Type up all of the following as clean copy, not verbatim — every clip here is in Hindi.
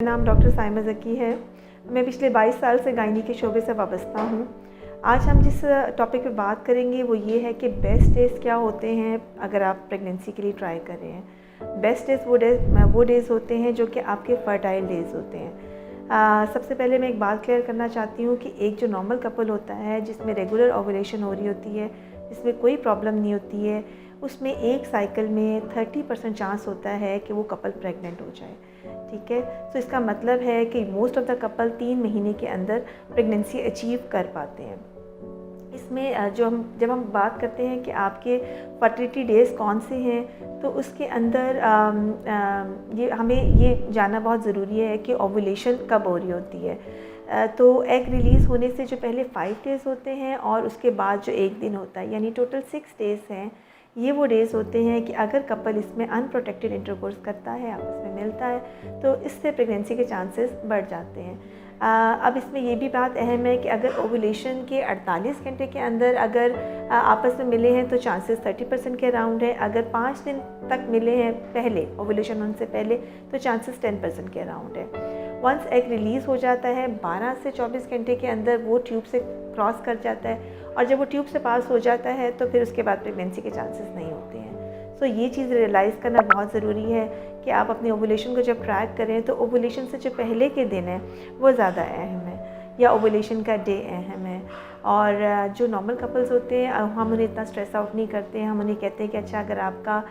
मेरा नाम डॉक्टर साइमा ज़की है। मैं पिछले 22 साल से गायनी के शोबे से वाबस्ता हूँ। आज हम जिस टॉपिक पे बात करेंगे वो ये है कि बेस्ट डेज़ क्या होते हैं अगर आप प्रेगनेंसी के लिए ट्राई कर रहे हैं। बेस्ट डेज़ वो डेज़ होते हैं जो कि आपके फर्टाइल डेज़ होते हैं। सबसे पहले मैं एक बात क्लियर करना चाहती हूँ कि एक जो नॉर्मल कपल होता है जिसमें रेगुलर ओवुलेशन हो रही होती है, जिसमें कोई प्रॉब्लम नहीं होती है, उसमें एक साइकिल में 30% चांस होता है कि वो कपल प्रेग्नेंट हो जाए। ठीक है, तो इसका मतलब है कि मोस्ट ऑफ द कपल 3 महीने के अंदर प्रेगनेंसी अचीव कर पाते हैं। इसमें जब हम बात करते हैं कि आपके फर्टिलिटी डेज़ कौन से हैं, तो उसके अंदर हमें ये जानना बहुत ज़रूरी है कि ओवुलेशन कब हो रही होती है। तो एग रिलीज़ होने से जो पहले 5 डेज़ होते हैं और उसके बाद जो 1 दिन होता है, यानी टोटल 6 डेज़ हैं। ये वो डेज़ होते हैं कि अगर कपल इसमें अनप्रोटेक्टेड इंटरकोर्स करता है, आपस में मिलता है, तो इससे प्रेगनेंसी के चांसेस बढ़ जाते हैं। अब इसमें ये भी बात अहम है कि अगर ओवुलेशन के 48 घंटे के अंदर अगर आपस में मिले हैं तो चांसेस 30% के अराउंड है। अगर 5 दिन तक मिले हैं पहले, ओवुलेशन होने से पहले, तो चांसेस 10% के अराउंड है। वंस एग रिलीज़ हो जाता है 12 से 24 घंटे के अंदर वो ट्यूब से क्रॉस कर जाता है, और जब वो ट्यूब से पास हो जाता है तो फिर उसके बाद प्रेगनेंसी के चांसेस नहीं होते हैं। सो ये चीज़ रियलाइज़ करना बहुत ज़रूरी है कि आप अपने ओवुलेशन को जब ट्रैक करें तो ओवुलेशन से जो पहले के दिन है वो ज़्यादा अहम है, या ओवुलेशन का डे अहम है। और जो नॉर्मल कपल्स होते हैं हम उन्हें इतना स्ट्रेस आउट नहीं करते हैं। हम उन्हें कहते हैं कि अच्छा, अगर आपका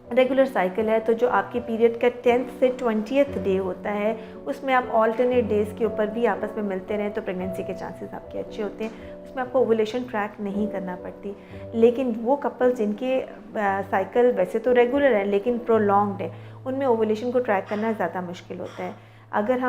रेगुलर साइकिल है तो जो आपके पीरियड का 10th से 20th डे होता है उसमें आप ऑल्टरनेट डेज़ के ऊपर भी आपस में मिलते रहें तो प्रेगनेंसी के चांसेस आपके अच्छे होते हैं। उसमें आपको ओवुलेशन ट्रैक नहीं करना पड़ती। लेकिन वो कपल्स जिनके साइकिल वैसे तो रेगुलर है लेकिन प्रोलॉन्ग्ड है, उनमें ओवुलेशन को ट्रैक करना ज़्यादा मुश्किल होता है। अगर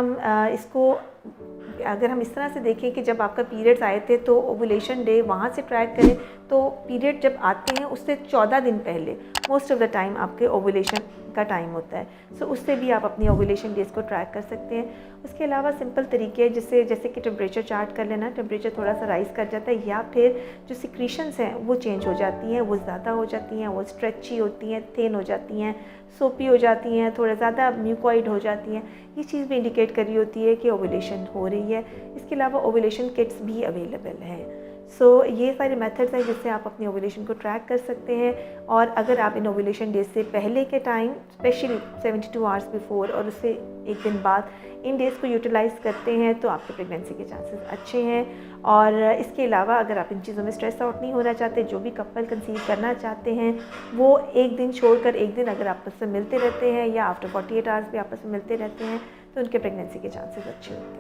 हम इस तरह से देखें कि जब आपका पीरियड्स आए थे तो ओवुलेशन डे वहाँ से ट्रैक करें तो पीरियड जब आते हैं उससे 14 दिन पहले मोस्ट ऑफ द टाइम आपके ओवुलेशन का टाइम होता है। सो उससे भी आप अपनी ओवुलेशन डेज़ को ट्रैक कर सकते हैं। उसके अलावा सिंपल तरीके जैसे कि टेम्परेचर चार्ट कर लेना, टेम्परेचर थोड़ा सा राइज़ कर जाता है, या फिर जो सिक्रीशंस हैं वो चेंज हो जाती हैं, वो ज़्यादा हो जाती हैं, वो स्ट्रेची होती हैं, थिन हो जाती हैं, सोपी हो जाती हैं, थोड़ा ज़्यादा म्यूकॉइड हो जाती हैं। ये चीज़ भी इंडिकेट कर रही होती है कि ओवुलेशन हो रही है। इसके अलावा ओवुलेशन किट्स भी अवेलेबल हैं। सो ये सारे मेथड्स हैं जिससे आप अपनी ओवुलेशन को ट्रैक कर सकते हैं। और अगर आप इन ओवुलेशन डेज से पहले के टाइम, स्पेशली 72 आवर्स बिफोर और उससे 1 दिन बाद इन डेज़ को यूटिलाइज़ करते हैं तो आपके प्रेगनेंसी के चांसेस अच्छे हैं। और इसके अलावा अगर आप इन चीज़ों में स्ट्रेस आउट नहीं होना चाहते, जो भी कपल कंसीव करना चाहते हैं वो 1 दिन छोड़कर 1 दिन अगर आपस में मिलते रहते हैं या आफ्टर 48 आवर्स भी आपस में मिलते रहते हैं तो उनके प्रेगनेंसी के चांसेस अच्छे होते हैं।